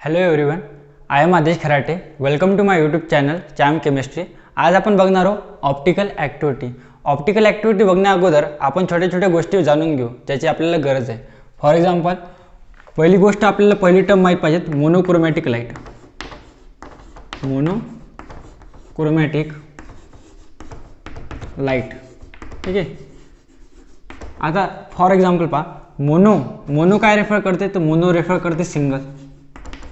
Hello everyone, I am Adesh Kharate. Welcome to my YouTube channel chem chemistry. आज आपण बघणार आहोत ऑप्टिकल ॲक्टिव्हिटी. ऑप्टिकल ॲक्टिव्हिटी बघण्या अगोदर आपण छोट्या छोट्या गोष्टी जाणून घेऊ ज्याची आपल्याला गरज आहे. फॉर एक्झाम्पल, पहिली गोष्ट आपल्याला पहिली टर्म माहीत पाहिजे, मोनोक्रोमॅटिक लाईट. मोनोक्रोमॅटिक लाईट, ठीक आहे. आता फॉर एक्झाम्पल पहा, मोनो काय रेफर करते, तर मोनो रेफर करते सिंगल.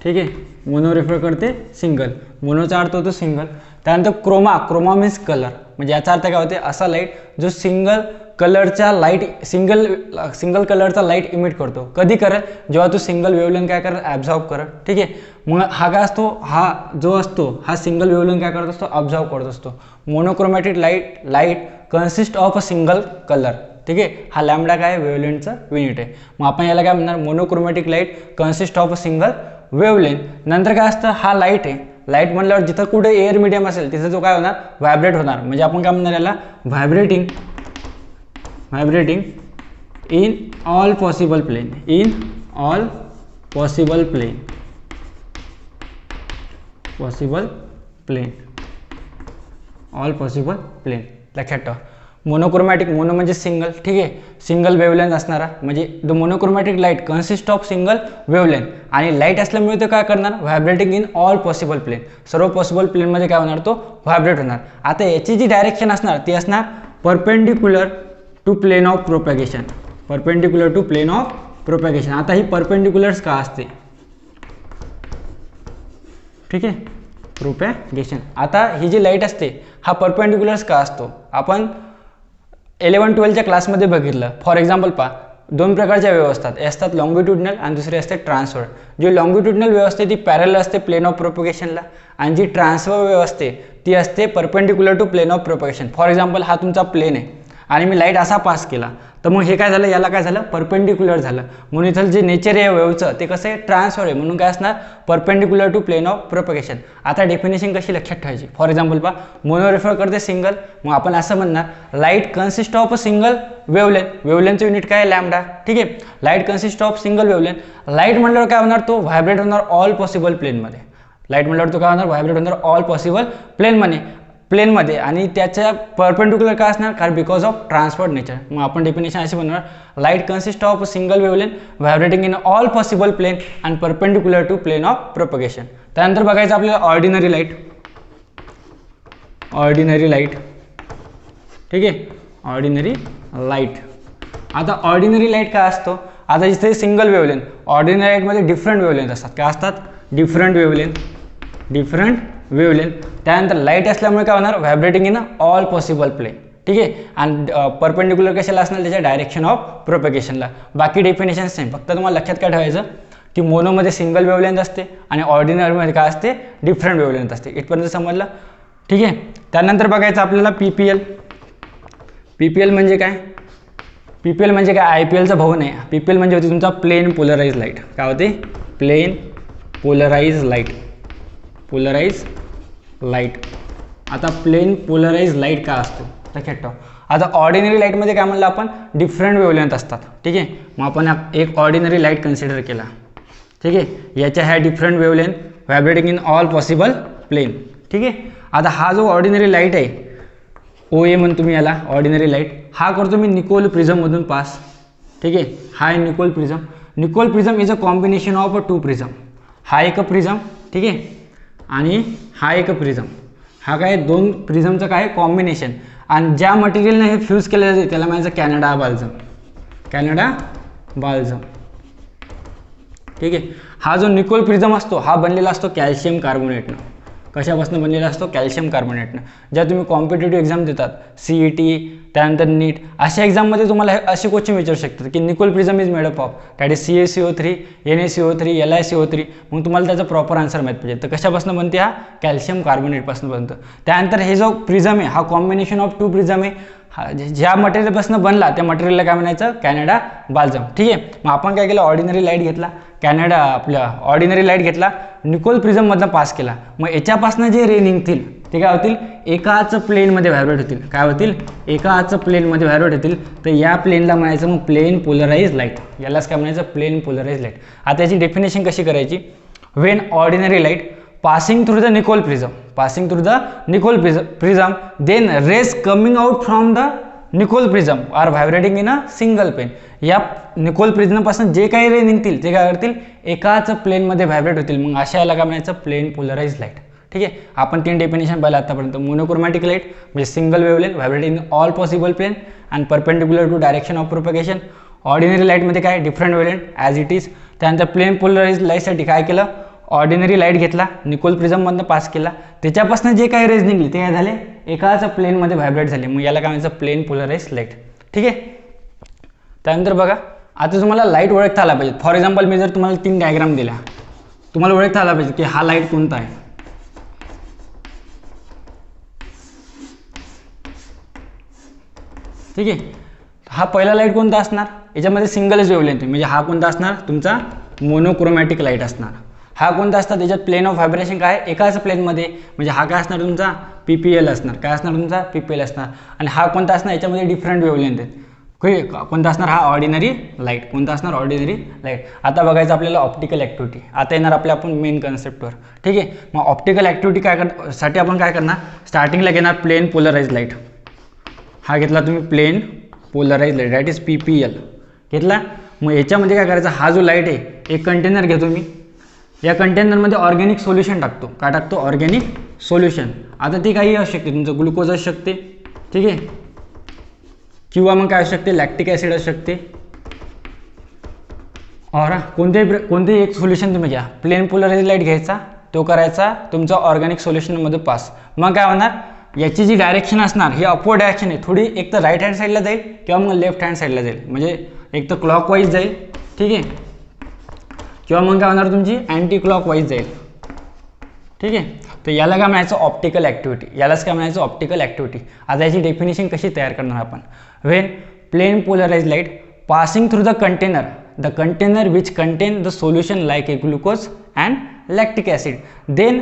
ठीक आहे, मोनो रेफर करते सिंगल. मोनोचा अर्थ होतो सिंगल. त्यानंतर क्रोमा मीन्स कलर, म्हणजे याचा अर्थ काय होते, असा लाईट जो सिंगल कलरचा लाईट सिंगल कलरचा लाईट इमिट करतो. कधी करेल, जेव्हा तो सिंगल वेवलेंथ काय करेल, ॲब्झॉर्ब करेल. ठीक आहे, मग हा काय असतो, हा जो असतो हा सिंगल वेवलेंथ काय करत असतो, ऑब्झर्व करत असतो. Monochromatic light consist of a single colour. ठीक आहे, हा लॅम्बडा काय वेवलेंथचा युनिट आहे. मग आपण याला काय म्हणणार, monochromatic light consist of a single wavelength. नंतर काय असतं, हा लाईट आहे. लाईट म्हणल्यावर जिथं कुठे एअर मीडियम असेल तिथं जो काय होणार, व्हायब्रेट होणार. म्हणजे आपण काय म्हणणार याला, vibrating in all possible plane. In all possible plane. All possible plane लक्षात ठेवा. मोनोक्रोमॅटिक, मोनो म्हणजे सिंगल. ठीक आहे, सिंगल वेवलेंथ असणारा, म्हणजे the monochromatic light consist of single wavelength. आणि लाईट असल्यामुळे तो काय करणार, vibrating in all possible plane. सर्व पॉसिबल प्लेनमध्ये काय होणार, तो व्हायब्रेट होणार. आता याची जी डायरेक्शन असणार ती असणार perpendicular to plane of propagation. Perpendicular to plane of propagation. आता ही परपेंडिक्युलर्स का असते, ठीक आहे, प्रोपॅगेशन. आता ही जी लाईट असते हा परपेंडिक्युलर्स का असतो, आपण 11-12च्या क्लासमध्ये बघितलं. फॉर एक्झाम्पल पहा, दोन प्रकारच्या वेव्ह असतात, असतात लॉंगिट्युडनल आणि दुसरी असते ट्रान्सफर. जी लॉंगिट्युडनल वेव्ह असते ती पॅरलल असते प्लेन ऑफ प्रोपगेशनला, आणि जी ट्रान्सफर वेव्ह असते ती असते perpendicular to plane of propagation. For example, हा तुमचा प्लेन आहे आणि मी लाईट असा पास केला, तर मग हे काय झालं, याला काय झालं, परपेंडिक्युलर झालं. म्हणून इथं जे नेचर आहे वेव्हचं ते कसं आहे, ट्रान्सफर आहे. म्हणून काय असणार, perpendicular to plane of propagation. आता डेफिनेशन कशी लक्षात ठेवायची, फॉर एक्झाम्पल पहा, मोनो रेफर करते सिंगल. मग आपण असं म्हणणार, light consist of a single wavelength. वेवलेंथचं युनिट काय आहे, लॅम्बडा. ठीक आहे, light consist of single wavelength. Light म्हटल्यावर काय होणार, तो व्हायब्रेट होणार ऑल पॉसिबल प्लेनमध्ये. लाईट म्हटल्यावर तो काय होणार, व्हायब्रेट होणार ऑल पॉसिबल प्लेनमध्ये. आणि त्याच्या परपेंडिक्युलर काय असणार, कारण बिकॉज ऑफ ट्रान्सफर्ड नेचर. मग आपण डेफिनेशन अशी बनवणार, light consist of single wavelength vibrating in all possible plane and perpendicular to plane of propagation. त्यानंतर बघायचं आपल्याला ऑर्डिनरी लाईट. ठीक आहे, ऑर्डिनरी लाईट. आता ऑर्डिनरी लाईट काय असतो, आता जिथे सिंगल वेवलेंथ, ऑर्डिनरी लाईटमध्ये डिफरंट वेवलेंथ असतात. काय असतात, डिफरंट वेवलेंथ. त्यानंतर लाईट असल्यामुळे काय होणार, vibrating in all possible plane. ठीक आहे, आणि परपेंडिक्युलर कशाला असणार, त्याच्या डायरेक्शन ऑफ प्रोपगेशनला. बाकी डेफिनेशन्स सेम, फक्त तुम्हाला लक्षात काय ठेवायचं की मोनोमध्ये सिंगल वेवलेंथ असते आणि ऑर्डिनरीमध्ये काय असते, डिफरंट वेवलेंथ असते. इथपर्यंत समजलं. ठीक आहे, त्यानंतर बघायचं आपल्याला पीपीएल. पीपीएल म्हणजे काय, आयपीएलचा भाऊ नाही. पीपीएल म्हणजे होती तुमचा प्लेन पोलराइज लाईट. काय होते, प्लेन पोलराइज लाईट. आता प्लेन पोलराइज लाईट का असतो लक्षात ठेवा. आता ऑर्डिनरी लाईटमध्ये काय म्हणलं आपण, डिफरंट वेवलेंथ असतात. ठीक आहे, मग आपण एक ऑर्डिनरी लाईट कन्सिडर केला. ठीक आहे, याच्या ह्या different wavelength vibrating in all possible plane. ठीक आहे, आता हा जो ऑर्डिनरी लाईट आहे, OA म्हणून तुम्ही याला ऑर्डिनरी लाईट, हा करतो मी निकोल प्रिझममधून पास. ठीक आहे, हा आहे Nicol prism. Nicol prism is a combination of 2 prism. हा एक प्रिझम, ठीक आहे, आणि हा एक प्रिझम. हा काय, 2 प्रिझमचं काय कॉम्बिनेशन. आणि ज्या मटेरियलने हे फ्यूज केलं जाते त्याला म्हणायचं कॅनडा बाल्झम. ठीक आहे, हा जो निकोल प्रिझम असतो हा बनलेला असतो कॅल्शियम कार्बोनेटनं. कशापासून बनलेला असतो, कॅल्शियम कार्बोनेटनं. ज्या तुम्ही कॉम्पिटेटिव्ह एक्झाम देतात, CET, त्यानंतर नीट, अशा एक्झाममध्ये तुम्हाला असे क्वेश्चन विचारू शकतात की Nicol prism is made up of, that is CaCO3, NaCO3, LiCO3. मग तुम्हाला त्याचा प्रॉपर आन्सर माहीत पाहिजे. तर कशापासून बनते, हा कॅल्शियम कार्बोनेटपासून बनतं. त्यानंतर हे जो प्रिझम आहे हा कॉम्बिनेशन ऑफ 2 प्रिझम आहे. ज्या मटेरियलपासून बनला त्या मटेरियलला काय म्हणायचं, कॅनडा बाल्झम. ठीक आहे, मग आपण काय केलं, ऑर्डिनरी लाईट घेतला, ऑर्डिनरी लाईट घेतला, निकोल प्रिझममधनं पास केला. मग याच्यापासून जे रे निघतील ते काय होतील, एकाच प्लेनमध्ये व्हायब्रेट होतील. काय होतील, एकाच प्लेनमध्ये व्हायब्रेट होतील. तर या प्लेनला म्हणायचं मग प्लेन पोलराइज लाईट. यालाच काय म्हणायचं, प्लेन पोलराइज लाईट. आता याची डेफिनेशन कशी करायची, when ordinary light passing through the Nicol prism, then rays coming out from the Nicol prism are vibrating in a single plane. या निकोल प्रिझम पासून जे काही रे निघतील ते काय करतील, एकाच प्लेनमध्ये व्हायब्रेट होतील. मग अशा याला काय म्हणायचं, प्लेन पोलराइज लाईट. ठीक आहे, आपण 3 डेफिनेशन पाहिलं आतापर्यंत. मोनोक्रोमॅटिक लाईट म्हणजे single wavelength vibrating in all possible plane and perpendicular to direction of propagation. Ordinary लाईटमध्ये काय, different wavelength as it is. त्यानंतर प्लेन पोलराइज लाईटसाठी काय केलं, ऑर्डिनरी लाईट घेतला, निकोल प्रिझममधनं पास केला, त्याच्यापासून जे काही रेज निघले ते काय झाले, एकाच प्लेनमध्ये व्हायब्रेट झाले. मग याला काय म्हणायचं, प्लेन पोलराइज लाईट. ठीक आहे, त्यानंतर बघा आता तुम्हाला लाईट ओळखता आला पाहिजे. फॉर एक्झाम्पल मी जर तुम्हाला 3 डायग्राम दिल्या, तुम्हाला ओळखता आला पाहिजे की हा लाईट कोणता आहे. ठीक आहे, हा पहिला लाईट कोणता असणार, याच्यामध्ये सिंगलच वेवलेंथ म्हणजे हा कोणता असणार, तुमचा मोनोक्रोमॅटिक लाईट असणार. हा कोणता असतात, त्याच्यात प्लेन ऑफ व्हायब्रेशन काय, एकाच प्लेनमध्ये, म्हणजे हा काय असणार तुमचा PPL असणार. काय असणार तुमचा PPL असणार. आणि हा कोणता असणार, याच्यामध्ये डिफरंट वेवलेंथ आहेत. कोणता असणार, हा ऑर्डिनरी लाईट. कोणता असणार, ऑर्डिनरी लाईट. आता बघायचं आपल्याला ऑप्टिकल ॲक्टिव्हिटी. आता येणार आपल्या आपण मेन कन्सेप्टवर. ठीक आहे, मग ऑप्टिकल ॲक्टिव्हिटी काय साठी आपण काय करणार, स्टार्टिंगला घेणार प्लेन पोलराइज लाईट. हा घेतला तुम्ही plane polarise light, that is PPL घेतला. मग याच्यामध्ये काय करायचं, हा जो लाईट आहे एक कंटेनर घेतो मी, या कंटेनरमध्ये ऑर्गॅनिक सोल्युशन टाकतो. काय टाकतो, ऑर्गॅनिक सोल्युशन. आता ती काही असू शकते, तुमचं ग्लुकोज असू शकते. ठीक आहे, किंवा मग काय असू शकते, लॅक्टिक ॲसिड असू शकते. और कोणतेही एक सोल्युशन तुम्ही घ्या, प्लेन पोलराइज लाईट घ्यायचा, तो करायचा तुमचा ऑर्गॅनिक सोल्युशनमध्ये पास. मग काय होणार, याची जी डायरेक्शन असणार ही अपवर्ड डायरेक्शन आहे, थोडी एक तर राईट हँड साईडला जाईल किंवा मग लेफ्ट हँड साईडला जाईल. म्हणजे एक तर क्लॉकवाईज जाईल. ठीक आहे, किंवा मग काय होणार, तुमची अँटी क्लॉकवाईज जाईल. ठीक आहे, तर याला काय म्हणायचं, ऑप्टिकल ॲक्टिव्हिटी. यालाच काय म्हणायचं, ऑप्टिकल ॲक्टिव्हिटी. आता याची डेफिनेशन कशी तयार करणार आपण, when plane polarise light passing through the container which contain the solution like a glucose and lactic acid, then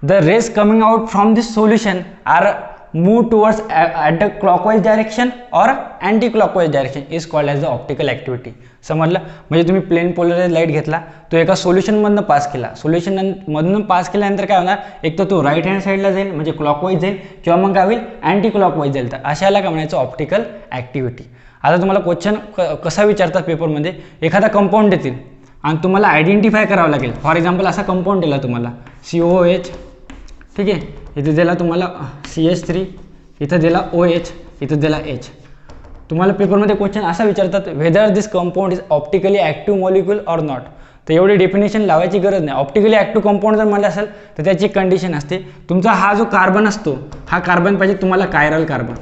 the rays coming out from this solution are move towards at the clockwise direction or anti-clockwise direction is called as the optical activity. समजलं, म्हणजे तुम्ही plane polarise light घेतला, तो एका सोल्युशनमधनं pass केला, सोल्युशनमधून pass केल्यानंतर काय होणार, एक तर तो राईट हँड साईडला जाईल म्हणजे क्लॉकवाईज जाईल, किंवा मग काय होईल, अँटी क्लॉकवाईज जाईल. तर अशाला काय म्हणायचं, ऑप्टिकल ॲक्टिव्हिटी. आता तुम्हाला क्वेश्चन कसा विचारतात पेपरमध्ये, एखादा कंपाऊंड देतील आणि तुम्हाला आयडेंटिफाय करावं लागेल. फॉर एक्झाम्पल असा कंपाऊंड दिला तुम्हाला COOH. ठीक आहे, इथं दिला तुम्हाला CH3, इथं दिला OH, इथं दिला H. तुम्हाला पेपरमध्ये क्वेश्चन असा विचारतात, whether this compound is optically active molecule or not. तर एवढी डेफिनेशन लावायची गरज नाही. ऑप्टिकली ॲक्टिव्ह कंपाऊंड जर म्हटलं असेल तर त्याची कंडिशन असते, तुमचा हा जो कार्बन असतो, हा कार्बन पाहिजे तुम्हाला कायरल कार्बन,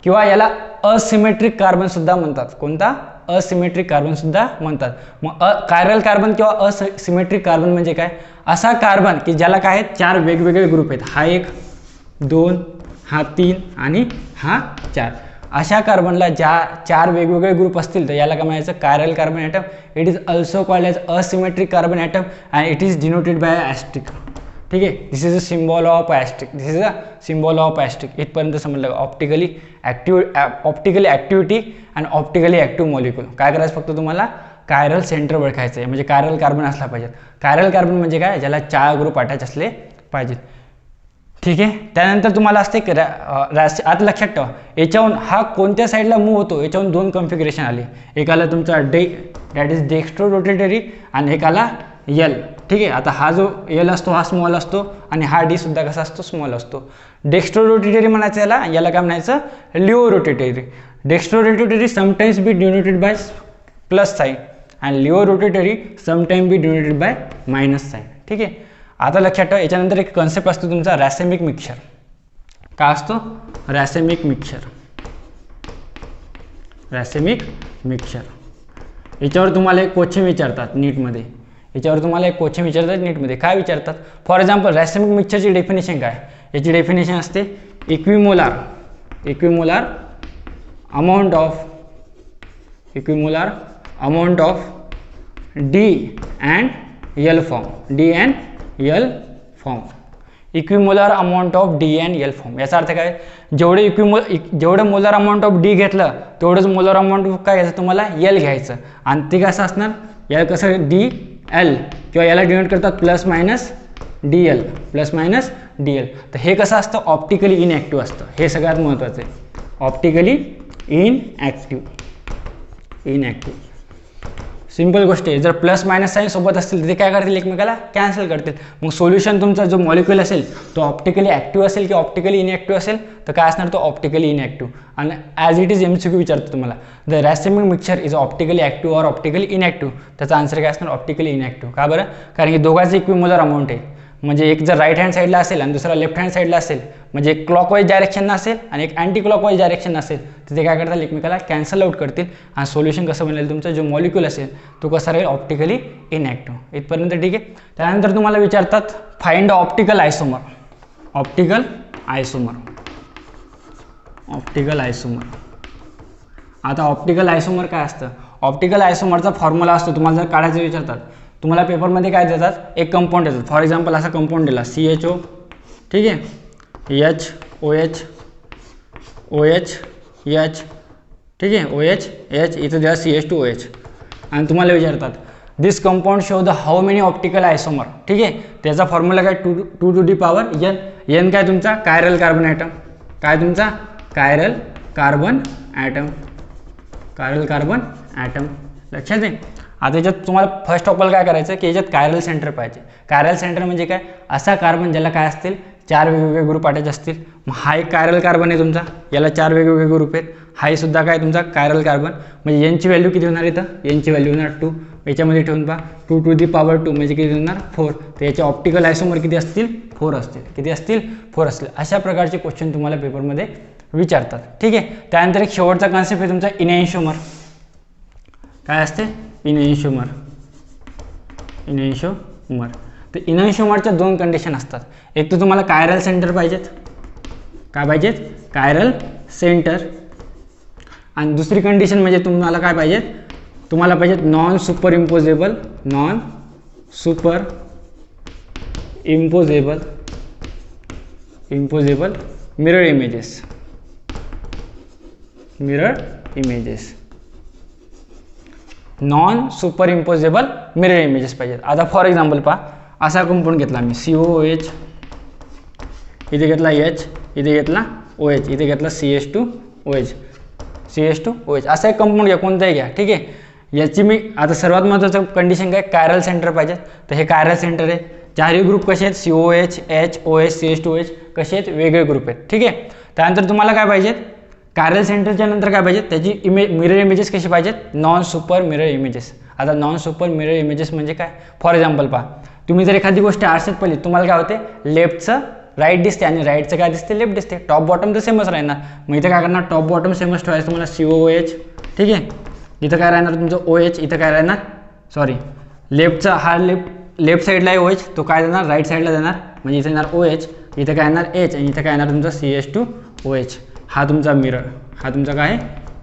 किंवा याला असिमेट्रिक कार्बन सुद्धा म्हणतात. कोणता, असिमेट्रिक कार्बन सुद्धा म्हणतात. मग कायरल कार्बन किंवा असिमेट्रिक कार्बन म्हणजे काय, असा कार्बन की ज्याला काय आहेत 4 वेगवेगळे ग्रुप आहेत. हा 1, 2, हा 3 आणि हा 4. अशा कार्बनला ज्या 4 वेगवेगळे ग्रुप असतील तर याला काय म्हणायचं, chiral carbon atom. It is also called as asymmetric carbon atom and it is denoted by asterisk. ठीक आहे, this is a symbol of asterisk. इथपर्यंत समजलं. Optically activity and optically active molecule. काय करायचं, फक्त तुम्हाला कायरल सेंटर ओळखायचं आहे, म्हणजे कायरल कार्बन असला पाहिजे. कायरल कार्बन म्हणजे काय, ज्याला 4 ग्रुप अटॅच असले पाहिजेत. ठीक आहे, त्यानंतर तुम्हाला असते आता लक्षात ठेवा, याच्याहून हा कोणत्या साईडला मूव्ह होतो, याच्याहून 2 कॉन्फिगरेशन आले. एकाला तुमचा दॅट इज डेक्स्ट्रो रोटेटरी आणि एकाला L. ठीक आहे, आता हा जो L असतो हा स्मॉल असतो आणि हा D सुद्धा कसा असतो, स्मॉल असतो. डेक्स्ट्रो रोटेटरी म्हणायचं याला काय म्हणायचं, laevo rotatory. Dextro rotatory sometimes be denoted by plus sign and laevo rotatory sometime be denoted by minus sign. ठीक आहे, आता लक्षात ठेवा, याच्यानंतर एक कन्सेप्ट असतो तुमचा रॅसेमिक मिक्सचर. काय असतो, रॅसेमिक मिक्सचर. याच्यावर तुम्हाला एक क्वेश्चन विचारतात नीटमध्ये. काय विचारतात, फॉर एक्झाम्पल रॅसेमिक मिक्सचरची डेफिनेशन काय, याची डेफिनेशन असते equimolar amount of D and L form. Equimolar amount of D and L form. याचा अर्थ काय, जेवढं मोलार अमाऊंट ऑफ D घेतलं तेवढंच मोलार अमाऊंट ऑफ काय घ्यायचं तुम्हाला, L घ्यायचं. आणि ते कसं असणार, याला कसं D एल किंवा याला डिनोट करतात plus minus D L, plus minus D L. तर हे कसं असतं, ऑप्टिकली इनॲक्टिव्ह असतं. हे सगळ्यात महत्त्वाचं आहे, ऑप्टिकली इनॲक्टिव्ह. सिंपल गोष्ट आहे. जर प्लस मायनस साईन सोबत असतील तर ते काय करतील, एकमेकाला कॅन्सल करतील. मग सोल्युशन तुमचा जो मॉलिक्युल असेल तो ऑप्टिकली ॲक्टिव्ह असेल की ऑप्टिकली इनॲक्टिव्ह असेल, तर काय असणार, तो ऑप्टिकली इनॲक्टिव्ह. आणि ॲज इट इज MCQ विचारतो तुम्हाला, the racemic mixture is optically active or optically inactive, त्याचा आन्सर काय असणार, ऑप्टिकली इनॲक्टिव्ह. का बरं, कारण की दोघांचं इक्विमोलर अमाऊंट आहे. म्हणजे एक जर राईट हँड साईडला असेल आणि दुसरा लेफ्ट हँड साईडला असेल, म्हणजे एक क्लॉकवाईज डायरेक्शन असेल आणि एक अँटी क्लॉकवाईज डायरेक्शन असेल, तर ते काय करतात, एकमेकाला कॅन्सल आउट करतील. आणि सोल्युशन कसं बनेल, तुमचा जो मॉलिक्युल असेल तो कसा राहील, ऑप्टिकली इनॲक्टिव्ह. इथपर्यंत ठीक आहे. त्यानंतर तुम्हाला विचारतात find optical isomer. Optical isomer, optical isomer. आता ऑप्टिकल आयसोमर काय असतं, ऑप्टिकल आयसोमरचा फॉर्म्युला असतो. तुम्हाला जर काढायचं विचारतात, तुम्हाला पेपरमध्ये काय देतात, एक कंपाऊंड देतात. फॉर एक्झाम्पल असा कंपाऊंड दिला CHO, ठीक आहे, HOH, OH, H, ठीक आहे, OH, H, इथं द्या CH2OH. आणि तुम्हाला विचारतात this compound show the how many optical isomer. ठीक आहे, त्याचा फॉर्म्युला काय, 2 to the power n. n काय तुमचा कायरल कार्बन ॲटम, काय तुमचा chiral carbon atom, chiral carbon atom. लक्षात आहे. आता याच्यात तुम्हाला फर्स्ट ऑफ ऑल काय करायचं की याच्यात कायरल सेंटर पाहिजे. कायरल सेंटर म्हणजे काय, असा कार्बन ज्याला काय असतील, 4 वेगवेगळे ग्रुप अटॅच असतील. मग हा एक कायरल कार्बन आहे तुमचा, याला 4 वेगवेगळे ग्रुप आहेत. हा सुद्धा काय तुमचा कायरल कार्बन. म्हणजे यांची व्हॅल्यू किती होणार इथं, यांची व्हॅल्यू होणार 2. याच्यामध्ये ठेवून पहा 2 to the power 2 म्हणजे किती होणार 4. तर याचे ऑप्टिकल आयसोमर किती असतील, 4 असतील. किती असतील, 4 असतील. अशा प्रकारचे क्वेश्चन तुम्हाला पेपरमध्ये विचारतात. ठीक आहे. त्यानंतर एक शेवटचा कॉन्सेप्ट आहे तुमचा इनॅन्शिओमर. काय असते, इनॅन्शिओमर. इनॅन्शिओमर. तर इनॅन्शिओमरच्या 2 कंडिशन असतात. एक तर तुम्हाला कायरल सेंटर पाहिजेत, काय पाहिजेत, कायरल सेंटर. आणि दुसरी कंडिशन म्हणजे तुम्हाला काय पाहिजेत, तुम्हाला पाहिजेत non super imposable, non super imposable, imposable mirror images, mirror images. Non super imposable mirror images पाहिजेत. आता फॉर एक्झाम्पल पहा, असा कंपाऊंड घेतला मी COOH, इथे घेतला H, इथे घेतला OH, इथे घेतला CH2OH, CH2OH. असा एक कंपाऊंड घ्या, कोणताही घ्या. ठीक आहे. याची मी आता सर्वात महत्त्वाचं कंडिशन काय, कायरल सेंटर पाहिजे. तर हे कायरल सेंटर आहे. 4ही ग्रुप कसे आहेत, COOH, H, OH, CH2OH कसे आहेत, वेगळे ग्रुप आहेत. ठीक आहे. त्यानंतर तुम्हाला काय पाहिजेत, कायरल सेंटरच्या नंतर काय पाहिजे, त्याची मिरर इमेजेस कशी पाहिजेत, नॉन सुपर मिरर इमेजेस. आता नॉन सुपर मिरर इमेजेस म्हणजे काय, फॉर एक्झाम्पल पहा, तुम्ही जर एखादी गोष्ट आरशात पाहिली, तुम्हाला काय होते, लेफ्टचं राईट दिसते आणि राईटचं काय दिसते, लेफ्ट दिसते. टॉप बॉटम तर सेमच राहणार. मग इथं काय करणार, टॉप बॉटम सेमच ठेवायचं तुम्हाला, COOH. ठीक आहे. इथं काय राहणार तुमचं OH, इथं काय राहणार, सॉरी, लेफ्टचा हा लेफ्ट साईडला आहे OH, तो काय देणार, राईट साईडला देणार. म्हणजे इथं येणार OH, इथं काय येणार H आणि इथं काय येणार तुमचा CH2OH. हा तुमचा मिरर, हा तुमचा काय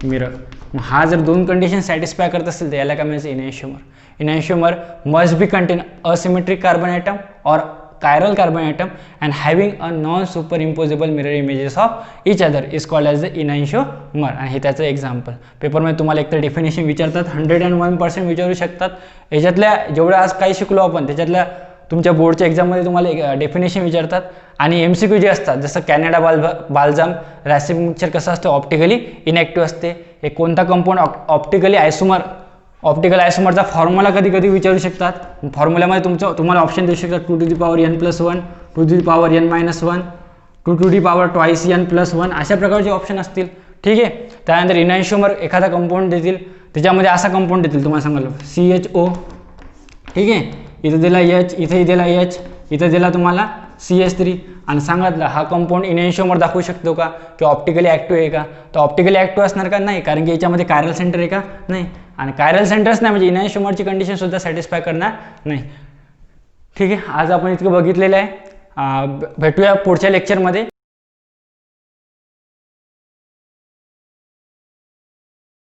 मिरर. मग हा जर 2 कंडिशन सॅटिस्फाय करत असेल तर याला काय म्हणायचं, enantiomer. Enantiomer must be contain asymmetric carbon atom और chiral carbon atom and having a non-superimposable mirror images of each other is called as the enantiomer. आणि हे त्याचं एक्झाम्पल. पेपरमध्ये तुम्हाला एकतर डेफिनेशन विचारतात, 101% विचारू शकतात. याच्यातल्या जेवढ्या आज काही शिकलो आपण त्याच्यातल्या तुमच्या बोर्डच्या एक्झाममध्ये तुम्हाला डेफिनेशन विचारतात. आणि MCQ जे असतात, जसं कॅनडा बाल्झाम रॅसिमिक मिक्सचर कसं असतं, ऑप्टिकली इनॅक्टिव्ह असते. हे कोणता कंपाऊंड ऑप्टिकली आयसोमर, ऑप्टिकल आयसोमरचा फॉर्म्युला कधी कधी विचारू शकतात. फॉर्म्युल्यामध्ये तुम्हाला ऑप्शन देऊ शकतात 2 to the power n+1, 2 to the power n-1, 2 to the power twice n+1, अशा प्रकारचे ऑप्शन असतील. ठीक आहे. त्यानंतर इनॅन्शिओमर एखादा कंपाऊंड देतील, त्याच्यामध्ये असा कंपाऊंड देतील, तुम्हाला सांगाल CHO. ठीक आहे. इथं दिला H, इथे दिला H, इथं दिला तुम्हाला CH3 आणि सांगितलं हा कंपाऊंड इनॅन्शिओमर दाखवू शकतो का, की ऑप्टिकली ॲक्टिव्ह आहे का. तर ऑप्टिकली ॲक्टिव्ह असणार का, नाही, कारण की याच्यामध्ये कायरल सेंटर आहे का, नाही. आणि कायरल सेंटर्स नाही म्हणजे इनॅन्शिओमरची कंडिशन सुद्धा सॅटिस्फाय करणार नाही. ठीक आहे. आज आपण इतकं बघितलेलं आहे. भेटूया पुढच्या लेक्चरमध्ये.